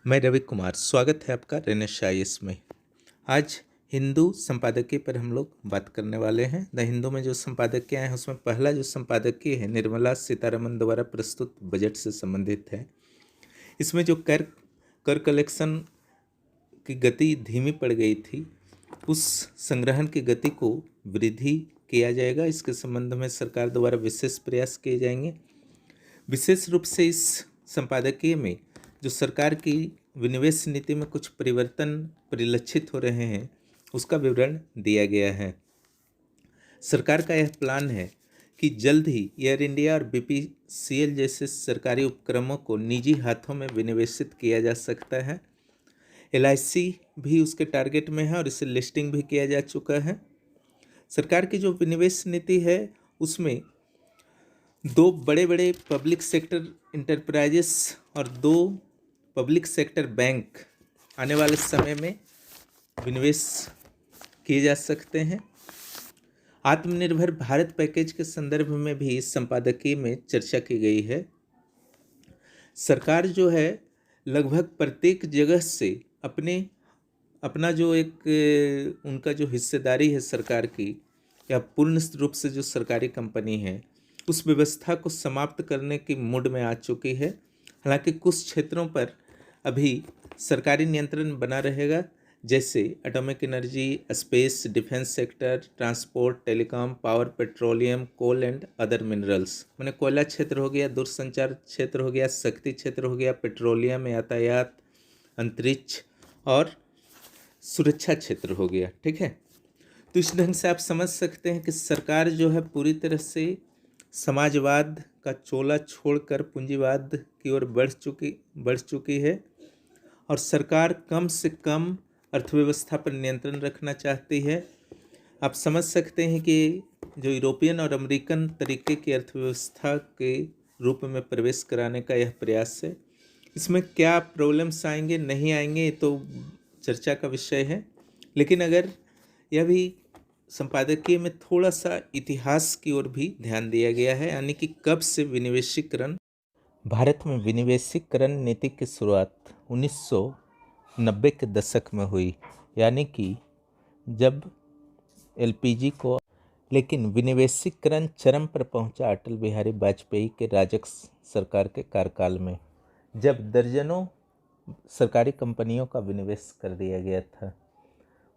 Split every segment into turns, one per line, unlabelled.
मैं रवि कुमार, स्वागत है आपका रेनेश आईएएस में। आज हिंदू संपादकीय पर हम लोग बात करने वाले हैं। द हिंदू में जो संपादकीय हैं उसमें पहला जो संपादकीय है निर्मला सीतारमण द्वारा प्रस्तुत बजट से संबंधित है। इसमें जो कर कलेक्शन की गति धीमी पड़ गई थी, उस संग्रहण की गति को वृद्धि किया जाएगा। इसके संबंध में सरकार द्वारा विशेष प्रयास किए जाएंगे। विशेष रूप से इस संपादकीय में जो सरकार की विनिवेश नीति में कुछ परिवर्तन परिलक्षित हो रहे हैं, उसका विवरण दिया गया है। सरकार का यह प्लान है कि जल्द ही एयर इंडिया और बीपीसीएल जैसे सरकारी उपक्रमों को निजी हाथों में विनिवेशित किया जा सकता है। एलआईसी भी उसके टारगेट में है और इसे लिस्टिंग भी किया जा चुका है। सरकार की जो विनिवेश नीति है उसमें दो बड़े बड़े पब्लिक सेक्टर इंटरप्राइजेस और दो पब्लिक सेक्टर बैंक आने वाले समय में विनिवेश किए जा सकते हैं। आत्मनिर्भर भारत पैकेज के संदर्भ में भी इस संपादकीय में चर्चा की गई है। सरकार जो है लगभग प्रत्येक जगह से अपना जो एक उनका जो हिस्सेदारी है सरकार की, या पूर्ण रूप से जो सरकारी कंपनी है, उस व्यवस्था को समाप्त करने की मूड में आ चुकी है। हालांकि कुछ क्षेत्रों पर अभी सरकारी नियंत्रण बना रहेगा, जैसे atomic energy, space, defence sector, transport, telecom, power, petroleum, coal and other minerals. मैंने कोयला क्षेत्र हो गया, दूरसंचार क्षेत्र हो गया, शक्ति क्षेत्र हो गया, पेट्रोलियम, यातायात, अंतरिक्ष और सुरक्षा क्षेत्र हो गया। ठीक है, तो इस ढंग से आप समझ सकते हैं कि सरकार जो है पूरी तरह से समाजवाद का चोला छोड़कर पूंजीवाद की ओर बढ़ चुकी है और सरकार कम से कम अर्थव्यवस्था पर नियंत्रण रखना चाहती है। आप समझ सकते हैं कि जो यूरोपियन और अमेरिकन तरीके की अर्थव्यवस्था के रूप में प्रवेश कराने का यह प्रयास है। इसमें क्या प्रॉब्लम्स आएंगे नहीं आएंगे ये तो चर्चा का विषय है, लेकिन अगर यह भी संपादकीय में थोड़ा सा इतिहास की ओर भी ध्यान दिया गया है, यानी कि कब से विनिवेशीकरण भारत में विनिवेशीकरण नीति की शुरुआत 1990 के दशक में हुई, यानी कि जब एलपीजी को, लेकिन विनिवेशीकरण चरम पर पहुंचा अटल बिहारी वाजपेयी के राजग सरकार के कार्यकाल में, जब दर्जनों सरकारी कंपनियों का विनिवेश कर दिया गया था।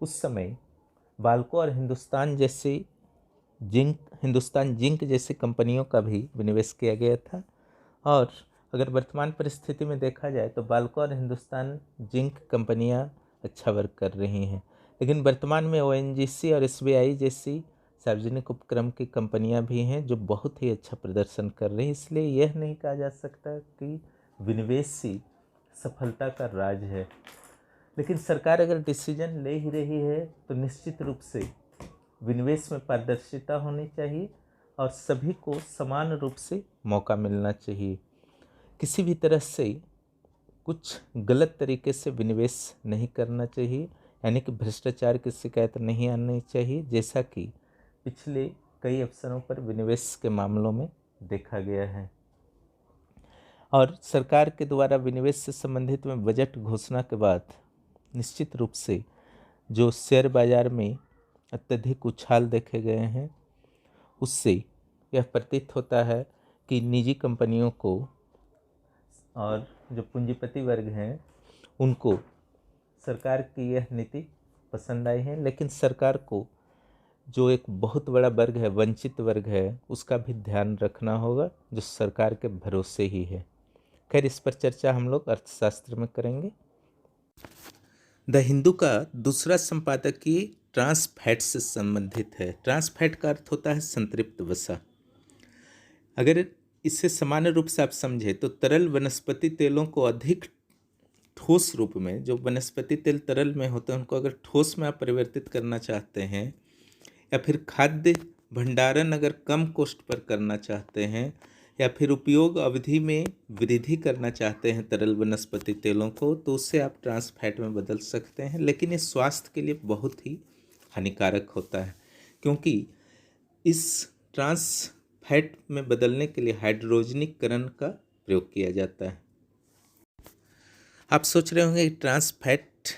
उस समय बाल्को और हिंदुस्तान जिंक जैसी कंपनियों का भी विनिवेश किया गया था। और अगर वर्तमान परिस्थिति में देखा जाए तो बाल्को और हिंदुस्तान जिंक कंपनियां अच्छा वर्क कर रही हैं, लेकिन वर्तमान में ओएनजीसी और एसबीआई जैसी सार्वजनिक उपक्रम की कंपनियां भी हैं जो बहुत ही अच्छा प्रदर्शन कर रही हैं। इसलिए यह नहीं कहा जा सकता कि विनिवेश ही सफलता का राज है, लेकिन सरकार अगर डिसीजन ले ही रही है तो निश्चित रूप से विनिवेश में पारदर्शिता होनी चाहिए और सभी को समान रूप से मौका मिलना चाहिए। किसी भी तरह से कुछ गलत तरीके से विनिवेश नहीं करना चाहिए, यानी कि भ्रष्टाचार की शिकायत नहीं आनी चाहिए, जैसा कि पिछले कई अवसरों पर विनिवेश के मामलों में देखा गया है। और सरकार के द्वारा विनिवेश से संबंधित में बजट घोषणा के बाद निश्चित रूप से जो शेयर बाजार में अत्यधिक उछाल देखे गए हैं, उससे यह प्रतीत होता है कि निजी कंपनियों को और जो पूंजीपति वर्ग हैं उनको सरकार की यह नीति पसंद आई है। लेकिन सरकार को जो एक बहुत बड़ा वर्ग है, वंचित वर्ग है, उसका भी ध्यान रखना होगा, जो सरकार के भरोसे ही है। खैर, इस पर चर्चा हम लोग अर्थशास्त्र में करेंगे। द हिंदू का दूसरा संपादकीय ट्रांसफैट से संबंधित है। ट्रांसफैट का अर्थ होता है संतृप्त वसा। अगर इसे सामान्य रूप से आप समझे तो तरल वनस्पति तेलों को अधिक ठोस रूप में, जो वनस्पति तेल तरल में होते हैं उनको अगर ठोस में आप परिवर्तित करना चाहते हैं, या फिर खाद्य भंडारण अगर कम कॉस्ट पर करना चाहते हैं, या फिर उपयोग अवधि में वृद्धि करना चाहते हैं तरल वनस्पति तेलों को, तो उससे आप ट्रांस फैट में बदल सकते हैं। लेकिन ये स्वास्थ्य के लिए बहुत ही हानिकारक होता है, क्योंकि इस ट्रांस फैट में बदलने के लिए हाइड्रोजनीकरण का प्रयोग किया जाता है। आप सोच रहे होंगे कि ट्रांस फैट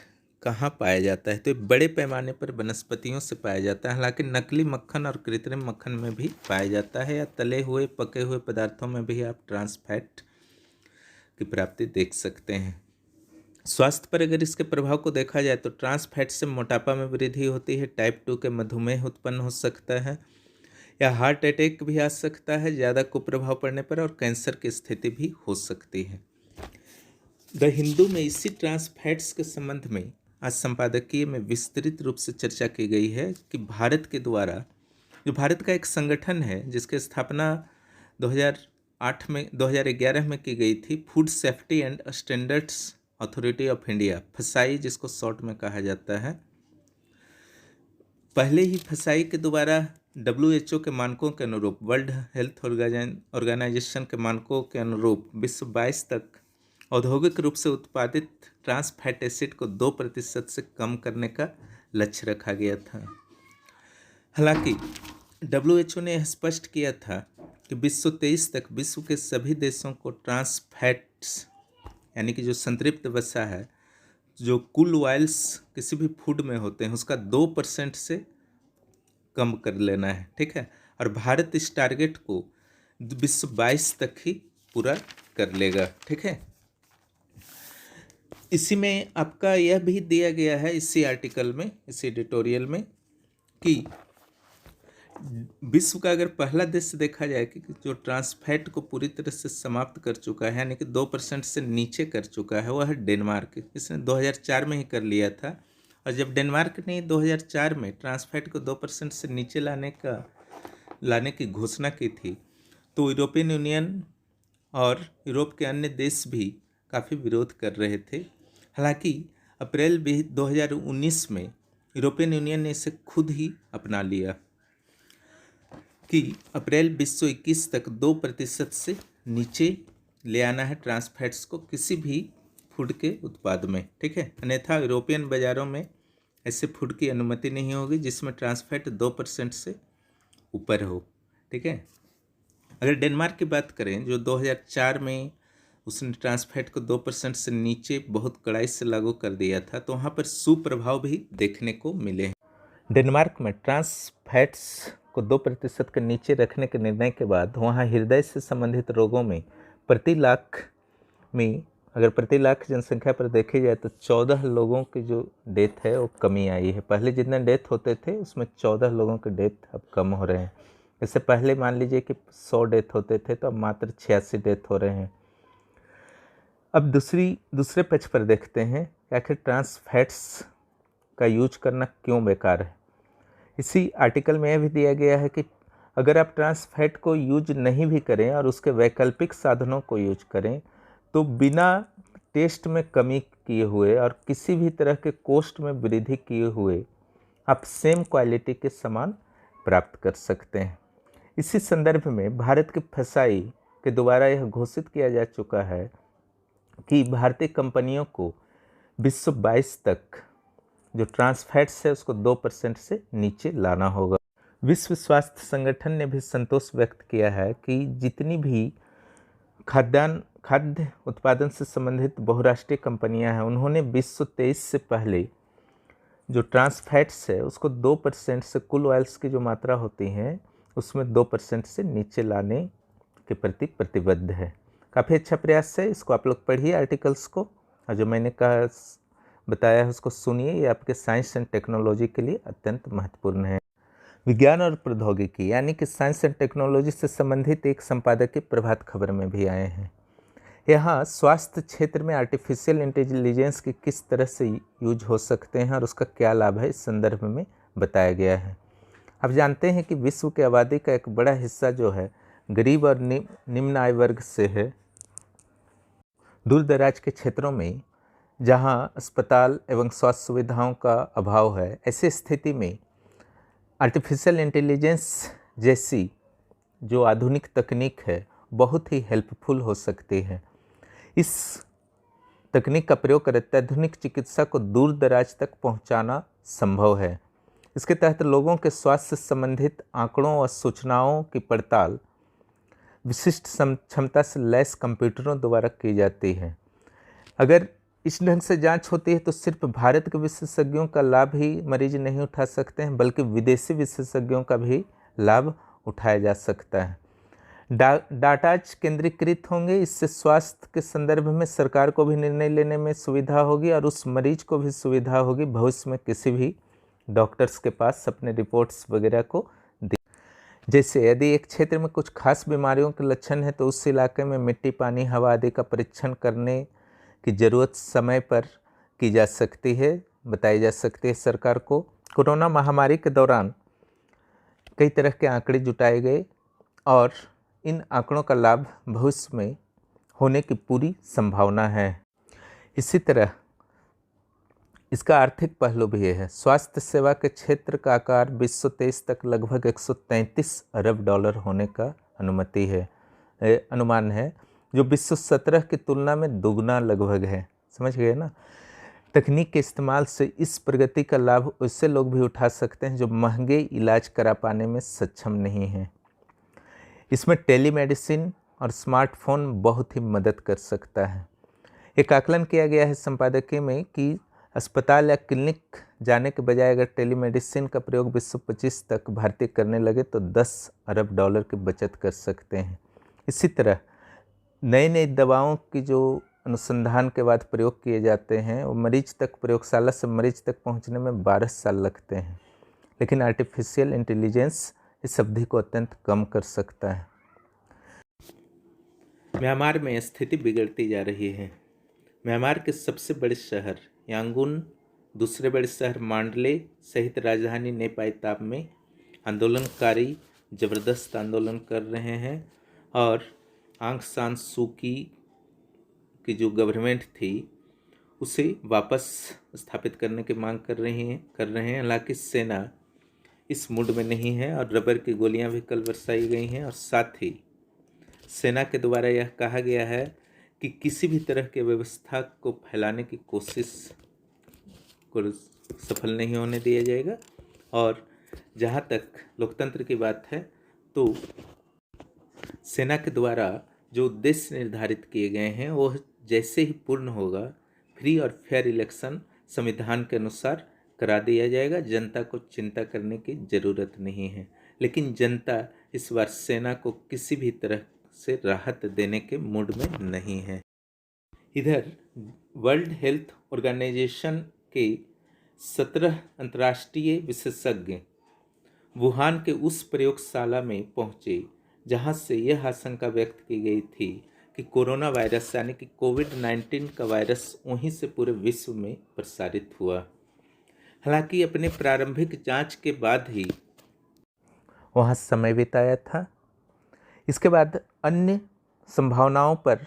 कहाँ पाया जाता है, तो ये बड़े पैमाने पर वनस्पतियों से पाया जाता है। हालांकि नकली मक्खन और कृत्रिम मक्खन में भी पाया जाता है, या तले हुए पके हुए पदार्थों में भी आप ट्रांस फैट की प्राप्ति देख सकते हैं। स्वास्थ्य पर अगर इसके प्रभाव को देखा जाए तो ट्रांस फैट से मोटापा में वृद्धि होती है, टाइप 2 के मधुमेह उत्पन्न हो सकता है, या हार्ट अटैक भी आ सकता है ज़्यादा कुप्रभाव पड़ने पर, और कैंसर की स्थिति भी हो सकती है। द हिंदू में इसी ट्रांस फैट्स के संबंध में आज संपादकीय में विस्तृत रूप से चर्चा की गई है कि भारत के द्वारा, जो भारत का एक संगठन है जिसकी स्थापना 2011 में की गई थी, food safety and standards authority of India, फसाई जिसको शॉर्ट में कहा जाता है। पहले ही फसाई के द्वारा WHO के मानकों के अनुरूप, वर्ल्ड हेल्थ ऑर्गेनाइजेशन के मानकों के अनुरूप विश्व 22 तक औद्योगिक रूप से उत्पादित ट्रांस फैट एसिड को 2% से कम करने का लक्ष्य रखा गया था। हालांकि WHO ने यह स्पष्ट किया था कि 2023 तक विश्व के सभी देशों को ट्रांस फैट्स यानी कि जो संतृप्त वसा है, जो कुल ऑयल्स किसी भी फूड में होते हैं, उसका 2% से कम कर लेना है, ठीक है। और भारत इस टारगेट को विश्व 22 तक ही पूरा कर लेगा, ठीक है। इसी में आपका यह भी दिया गया है, इसी आर्टिकल में, इसी एडिटोरियल में, कि विश्व का अगर पहला देश देखा जाए कि जो ट्रांस फैट को पूरी तरह से समाप्त कर चुका है, यानी कि 2% से नीचे कर चुका है, वह है डेनमार्क। इसने 2004 में ही कर लिया था। और जब डेनमार्क ने 2004 में ट्रांस फैट को 2% से नीचे लाने की घोषणा की थी, तो यूरोपियन यूनियन और यूरोप के अन्य देश भी काफ़ी विरोध कर रहे थे। हालांकि अप्रैल 2019 में यूरोपियन यूनियन ने इसे खुद ही अपना लिया कि अप्रैल 2021 तक 2% से नीचे ले आना है ट्रांस फैट्स को किसी भी फूड के उत्पाद में, ठीक है। अन्यथा यूरोपियन बाज़ारों में ऐसे फूड की अनुमति नहीं होगी जिसमें ट्रांस फैट 2% से ऊपर हो, ठीक है। अगर डेनमार्क की बात करें, जो 2004 में उसने ट्रांस फैट को 2% से नीचे बहुत कड़ाई से लागू कर दिया था, तो वहाँ पर सुप्रभाव भी देखने को मिले हैं। डेनमार्क में ट्रांस फैट्स को 2% के नीचे रखने के निर्णय के बाद वहाँ हृदय से संबंधित रोगों में प्रति लाख जनसंख्या पर देखे जाए तो 14 लोगों की जो डेथ है वो कमी आई है। पहले जितने डेथ होते थे उसमें 14 लोगों के डेथ अब कम हो रहे हैं। इससे पहले मान लीजिए कि 100 डेथ होते थे, तो अब मात्र 86 डेथ हो रहे हैं। अब दूसरे पक्ष पर देखते हैं कि आखिर ट्रांस फैट्स का यूज करना क्यों बेकार है। इसी आर्टिकल में यह भी दिया गया है कि अगर आप ट्रांस फैट को यूज नहीं भी करें और उसके वैकल्पिक साधनों को यूज करें, तो बिना टेस्ट में कमी किए हुए और किसी भी तरह के कॉस्ट में वृद्धि किए हुए आप सेम क्वालिटी के सामान प्राप्त कर सकते हैं। इसी संदर्भ में भारत के फसाई के द्वारा यह घोषित किया जा चुका है कि भारतीय कंपनियों को विश्व 22 तक जो ट्रांस फैट्स है उसको 2% से नीचे लाना होगा। विश्व स्वास्थ्य संगठन ने भी संतोष व्यक्त किया है कि जितनी भी खाद्य उत्पादन से संबंधित बहुराष्ट्रीय कंपनियां हैं, उन्होंने 2023 से पहले जो ट्रांस फैट्स है उसको 2% से कुल ऑयल्स की जो मात्रा होती है उसमें 2% से नीचे लाने के प्रति प्रतिबद्ध है। काफ़ी अच्छा प्रयास है, इसको आप लोग पढ़िए आर्टिकल्स को, और जो मैंने बताया है उसको सुनिए। ये आपके साइंस एंड टेक्नोलॉजी के लिए अत्यंत महत्वपूर्ण है। विज्ञान और प्रौद्योगिकी यानी कि साइंस एंड टेक्नोलॉजी से संबंधित एक संपादकीय प्रभात खबर में भी आए हैं। यहाँ स्वास्थ्य क्षेत्र में आर्टिफिशियल इंटेलिजेंस की किस तरह से यूज हो सकते हैं और उसका क्या लाभ है, इस संदर्भ में बताया गया है। आप जानते हैं कि विश्व की आबादी का एक बड़ा हिस्सा जो है गरीब और निम्न आय वर्ग से है। दूर दराज के क्षेत्रों में जहाँ अस्पताल एवं स्वास्थ्य सुविधाओं का अभाव है, ऐसी स्थिति में आर्टिफिशियल इंटेलिजेंस जैसी जो आधुनिक तकनीक है बहुत ही हेल्पफुल हो सकती है। इस तकनीक का प्रयोग कर अत्याधुनिक चिकित्सा को दूर दराज तक पहुंचाना संभव है। इसके तहत लोगों के स्वास्थ्य से संबंधित आंकड़ों और सूचनाओं की पड़ताल विशिष्ट क्षमता से लैस कंप्यूटरों द्वारा की जाती है। अगर इस ढंग से जांच होती है तो सिर्फ भारत के विशेषज्ञों का लाभ ही मरीज नहीं उठा सकते हैं, बल्कि विदेशी विशेषज्ञों का भी लाभ उठाया जा सकता है। डाटाज केंद्रीकृत होंगे, इससे स्वास्थ्य के संदर्भ में सरकार को भी निर्णय लेने में सुविधा होगी और उस मरीज को भी सुविधा होगी भविष्य में किसी भी डॉक्टर्स के पास अपने रिपोर्ट्स वगैरह को जैसे यदि एक क्षेत्र में कुछ खास बीमारियों के लक्षण है तो उस इलाके में मिट्टी, पानी, हवा आदि का परीक्षण करने की ज़रूरत समय पर की जा सकती है, बताई जा सकती है सरकार को। कोरोना महामारी के दौरान कई तरह के आंकड़े जुटाए गए और इन आंकड़ों का लाभ भविष्य में होने की पूरी संभावना है। इसी तरह इसका आर्थिक पहलू भी है। स्वास्थ्य सेवा के क्षेत्र का आकार 2023 तक लगभग 133 अरब डॉलर होने का अनुमान है, जो 2017 की तुलना में दोगुना लगभग है। समझ गए ना। तकनीक के इस्तेमाल से इस प्रगति का लाभ उससे लोग भी उठा सकते हैं जो महंगे इलाज करा पाने में सक्षम नहीं हैं। इसमें टेलीमेडिसिन और स्मार्टफोन बहुत ही मदद कर सकता है। एक आकलन किया गया है संपादकीय में कि अस्पताल या क्लिनिक जाने के बजाय अगर टेलीमेडिसिन का प्रयोग 2025 तक भारतीय करने लगे तो 10 अरब डॉलर की बचत कर सकते हैं। इसी तरह नई दवाओं की जो अनुसंधान के बाद प्रयोग किए जाते हैं वो मरीज तक, प्रयोगशाला से मरीज तक पहुंचने में 12 साल लगते हैं, लेकिन आर्टिफिशियल इंटेलिजेंस इस अवधि को अत्यंत कम कर सकता है। म्यांमार में स्थिति बिगड़ती जा रही है। म्यांमार के सबसे बड़े शहर यांगून, दूसरे बड़े शहर मांडले सहित राजधानी नेपायताप में आंदोलनकारी ज़बरदस्त आंदोलन कर रहे हैं और आंग सान सू की जो गवर्नमेंट थी उसे वापस स्थापित करने की मांग कर रहे हैं। हालांकि सेना इस मूड में नहीं है और रबर की गोलियां भी कल बरसाई गई हैं और साथ ही सेना के द्वारा यह कहा गया है कि किसी भी तरह की व्यवस्था को फैलाने की कोशिश को सफल नहीं होने दिया जाएगा। और जहाँ तक लोकतंत्र की बात है तो सेना के द्वारा जो उद्देश्य निर्धारित किए गए हैं वो जैसे ही पूर्ण होगा फ्री और फेयर इलेक्शन संविधान के अनुसार करा दिया जाएगा। जनता को चिंता करने की ज़रूरत नहीं है, लेकिन जनता इस बार सेना को किसी भी तरह से राहत देने के मूड में नहीं है। इधर वर्ल्ड हेल्थ ऑर्गेनाइजेशन के 17 अंतर्राष्ट्रीय विशेषज्ञ वुहान के उस प्रयोगशाला में पहुंचे जहां से यह आशंका व्यक्त की गई थी कि कोरोना वायरस यानी कि कोविड-19 का वायरस वहीं से पूरे विश्व में प्रसारित हुआ। हालांकि अपने प्रारंभिक जांच के बाद ही वहां समय बिताया था। इसके बाद अन्य संभावनाओं पर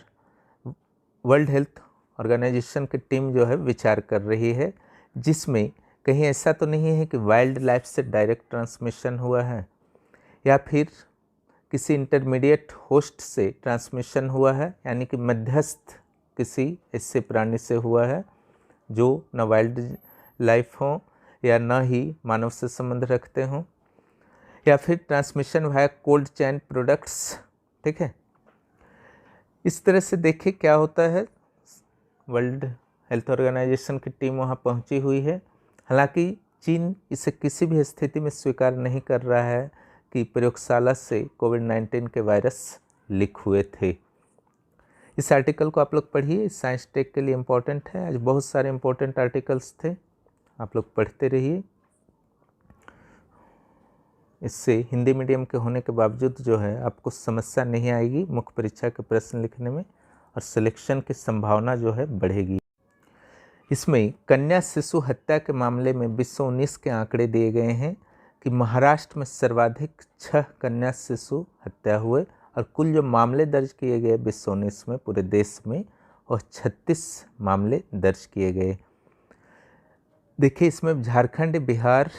वर्ल्ड हेल्थ ऑर्गेनाइजेशन की टीम जो है विचार कर रही है, जिसमें कहीं ऐसा तो नहीं है कि वाइल्ड लाइफ से डायरेक्ट ट्रांसमिशन हुआ है या फिर किसी इंटरमीडिएट होस्ट से ट्रांसमिशन हुआ है, यानी कि मध्यस्थ किसी ऐसे प्राणी से हुआ है जो न वाइल्ड लाइफ हो या न ही मानव से संबंध रखते हों, या फिर transmission via cold chain products. ठीक है, इस तरह से देखिए क्या होता है। वर्ल्ड हेल्थ ऑर्गेनाइजेशन की टीम वहाँ पहुँची हुई है। हालांकि चीन इसे किसी भी स्थिति में स्वीकार नहीं कर रहा है कि प्रयोगशाला से कोविड-19 के वायरस लीक हुए थे। इस आर्टिकल को आप लोग पढ़िए, साइंस टेक के लिए इम्पोर्टेंट है। आज बहुत सारे इम्पोर्टेंट आर्टिकल्स थे, आप लोग पढ़ते रहिए। इससे हिंदी मीडियम के होने के बावजूद जो है आपको समस्या नहीं आएगी मुख्य परीक्षा के प्रश्न लिखने में, और सिलेक्शन की संभावना जो है बढ़ेगी। इसमें कन्या शिशु हत्या के मामले में 2019 के आंकड़े दिए गए हैं कि महाराष्ट्र में सर्वाधिक 6 कन्या शिशु हत्या हुए और कुल जो मामले दर्ज किए गए 2019 में पूरे देश में और 36 मामले दर्ज किए गए। देखिए इसमें झारखंड, बिहार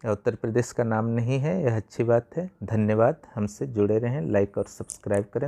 या उत्तर प्रदेश का नाम नहीं है, यह अच्छी बात है। धन्यवाद, हमसे जुड़े रहें, लाइक और सब्सक्राइब करें।